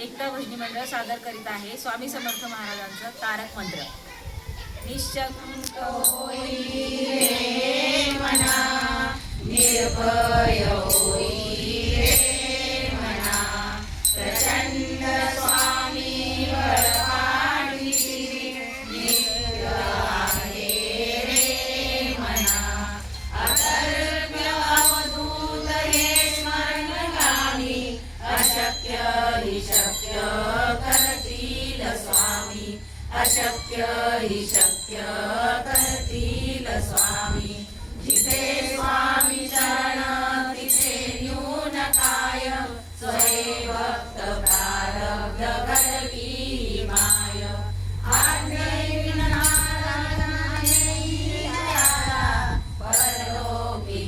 एकता भजनी मंडळ सादर करीत आहे स्वामी समर्थ महाराजांचं तारक मंत्र। निशंक होई रे मना, निर्भय होई रे मना, प्रचंड स्वामी बळवाढीची नित्य आहे रे मना। अकल्प्य अवधूत हे स्मरणगामी, अशक्य हि शक्य करतील स्वामी, अशक्य हि शक्य करतील स्वामी। जिथे स्वामी चरण तिथे न्यून काय, स्वये भक्त प्रारब्ध घडवी माय। परलोकी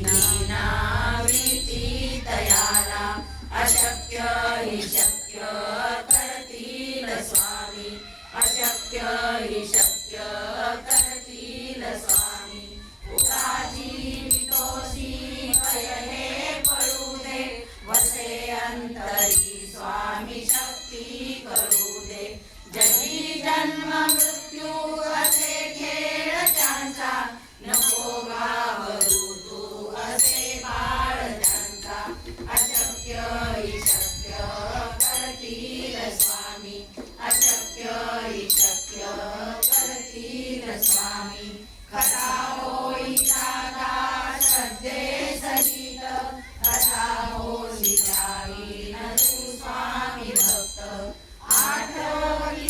नाविती तयाला, अशक्य हि शक्य करतील स्वामी, अशक्य हि शक्य करतील स्वामी। उगाची वितोषी भय हे पळू दे, वसे अंतरी स्वामी शक्ती करू दे। जगी जन्म मृत्यू असे खेळ त्यांचा, नको घाबरू तू असे बाळ त्यांचा। अशक्य हि शक्य करतील स्वामी, अशक्य हि शक्य करतील स्वामी। खरा होई जागा श्रद्धे सहित, खरा होई जाईन तू स्वामी भक्त। आठवणी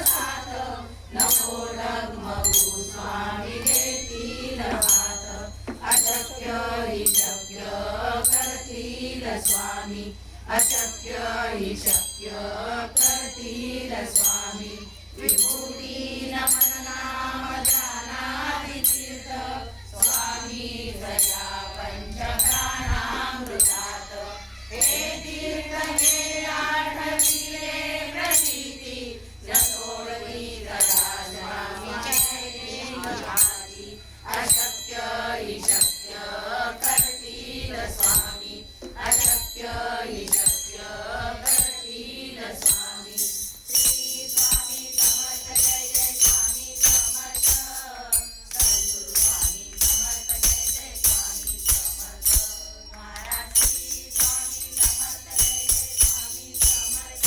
साथ, नको डगमगू स्वामी देतील हात। अशक्य हि शक्य करतील स्वामी, अशक्य हि शक्य करतील स्वामी। विभूती नमन नाम ध्यानादि तीर्थ, स्वामी दया पंचप्राणामृतात। हे तीर्थ हे आठविले प्रचिती, जसोडवी दया स्वामी भाती। अशक्य हि शक्य करतील स्वामी, अशक्य हि शक्य करतील स्वामी। श्री स्वामी समर्थ, जय जय स्वामी समर्थ। सद्गुरु स्वामी समर्थ, जय जय स्वामी समर्थ। महाराज श्री स्वामी समर्थ, जय जय स्वामी समर्थ।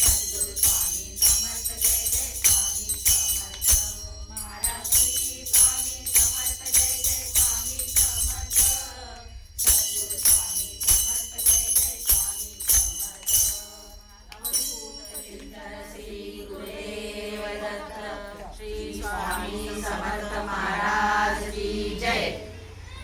सद्गुरु स्वामी समर्थ, जय जय स्वामी समर्थ। महाराज श्री स्वामी समर्थ, जय जय स्वामी समर्थ। सद्गुरु स्वामी समर्थ, जय जय स्वामी समर्थ। अवधूत चिंतन श्री गुरुदेव दत्त, श्री स्वामी समर्थ महाराज।